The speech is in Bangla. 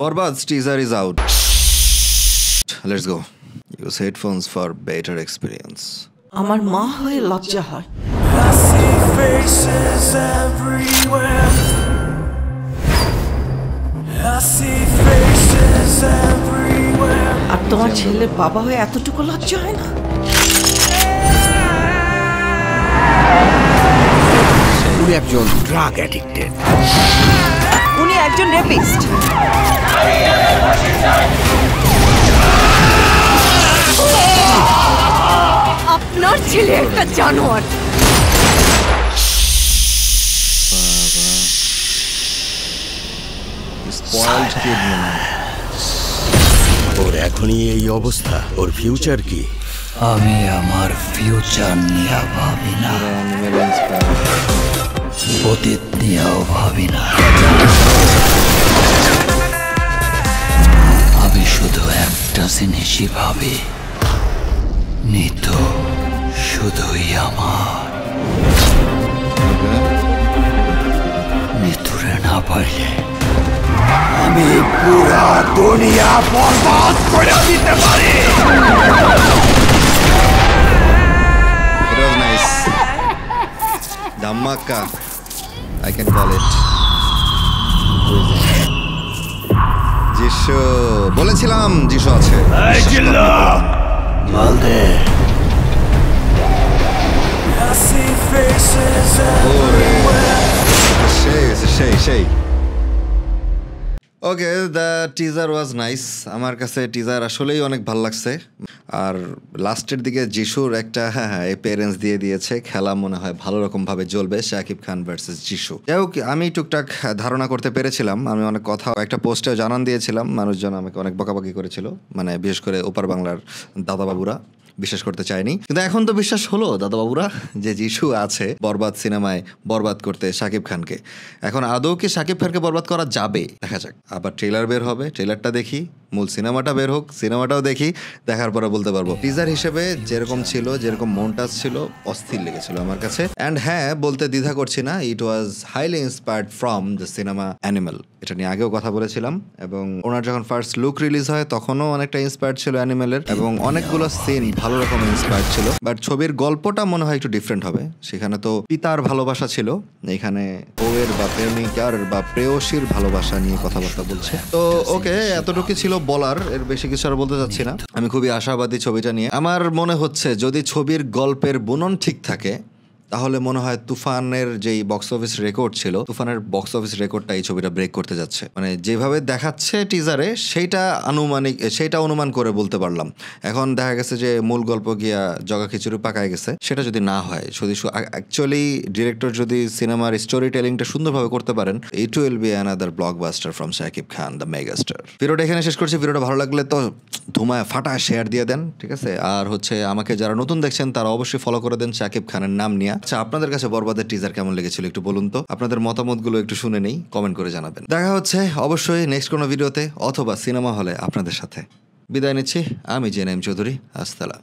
Borbad's teaser is out. Let's go. Use headphones for better experience. আমার মা হয়ে লজ্জা হয়। I see faces everywhere. I see faces everywhere. আর তোমার ছেলের বাবা হয়ে এতটুকু লজ্জা হয় না? উনি একজন ড্রাগ অ্যাডিক্টেড। উনি একজন রেপিস্ট। আপনার ছেলে একটা জানোয়ার। Spoiled kid, you know. ওর এখনই এই অবস্থা, ওর ফিউচার কি? আমি আমার ফিউচার নিয়ে ভাবি না, Animal inspired. অতীত নিয়েও ভাবি না। আমি শুধু একটা জিনিসই ভাবি, নিতু শুধুই আমার। নিতুরে না পাইলে আমি পুরা দুনিয়া বরবাদ করে দিতে পারি। It was nice. Dhammaka, I can call it. যিশু, বলেছিলাম যিশু আছে। মালদে I see faces everywhere. সেই ওকে, দ্য টিজার ওয়াজ নাইস। আমার কাছে টিজার আসলেই অনেক ভালো লাগছে। আর লাস্টের দিকে যিশুর একটা অ্যাপিয়ারেন্স দিয়ে দিয়েছে। খেলা মনে হয় ভালো রকমভাবে জ্বলবে, শাকিব খান ভার্সেস যিশু। যাই হোক, আমি টুকটাক ধারণা করতে পেরেছিলাম। আমি অনেক কথা একটা পোস্টেও জানান দিয়েছিলাম, মানুষজন আমাকে অনেক বকাবকি করেছিল, মানে বিশেষ করে ওপার বাংলার দাদাবাবুরা বিশ্বাস করতে চায়নি। কিন্তু এখন তো বিশ্বাস হলো দাদাবাবুরা যে যিশু আছে বরবাদ সিনেমায় বরবাদ করতে শাকিব খানকে। এখন আদৌ কি শাকিব খানকে বরবাদ করা যাবে দেখা যাক। আবার ট্রেলার বের হবে, ট্রেলারটা দেখি, মূল সিনেমাটা বের হোক, সিনেমাটাও দেখি, দেখার পরে বলতে পারবো। টিজার হিসেবে যেরকম ছিল, যেরকম মনটাজ ছিল, অস্থির লেগেছিল আমার কাছে। অ্যান্ড হ্যাঁ, বলতে দ্বিধা করছি না, it was highly inspired from the cinema Animal. এটা নিয়ে আগেও কথা বলেছিলাম, এবং ওনার যখন ফার্স্ট লুক রিলিজ হয় তখনও অনেকটা ইন্সপায়ার্ড ছিল অ্যানিমেলের, এবং অনেকগুলো সিন ভালো রকম ইন্সপায়ার্ড ছিল। বাট ছবির গল্পটা মনে হয় একটু ডিফারেন্ট হবে। সেখানে তো পিতার ভালোবাসা ছিল, এখানে বউয়ের বা প্রেমিকার বা প্রেয়সীর ভালোবাসা নিয়ে কথাবার্তা বলছে। তো ওকে, এতটুকু ছিল বলার, এর বেশি কিছু আর বলতে চাচ্ছি না। আমি খুবই আশাবাদী ছবিটা নিয়ে। আমার মনে হচ্ছে যদি ছবির গল্পের বুনন ঠিক থাকে, তাহলে মনে হয় তুফানের যেই বক্স অফিস রেকর্ড ছিল, তুফানের বক্স অফিস রেকর্ডটা এই ছবিটা ব্রেক করতে যাচ্ছে। মানে যেভাবে দেখাচ্ছে টিজারে, সেইটা অনুমান করে বলতে পারলাম। এখন দেখা গেছে যে মূল গল্প গিয়া জগা খিচুড়ি পাকায় গেছে। সেটা যদি না হয়, যদি অ্যাকচুয়ালি ডিরেক্টর যদি সিনেমার স্টোরি টেলিংটা সুন্দরভাবে করতে পারেন, it will be another blockbuster from Shakib Khan, the megastar. ভিডিওটা এখানে শেষ করছি। ভিডিওটা ভালো লাগলে তো ধুমায় ফাটা শেয়ার দিয়ে দেন, ঠিক আছে? আর হচ্ছে আমাকে যারা নতুন দেখছেন তারা অবশ্যই ফলো করে দেন শাকিব খানের নাম নিয়ে। আচ্ছা, আপনাদের কাছে বরবাদের টিজার কেমন লেগেছিল একটু বলুন তো। আপনাদের মতামতগুলো একটু শুনে নেই, কমেন্ট করে জানাবেন। দেখা হচ্ছে অবশ্যই নেক্সট কোনো ভিডিওতে অথবা সিনেমা হলে আপনাদের সাথে। বিদায় নিচ্ছি, আমি জেএনএম চৌধুরী। আসসালাম।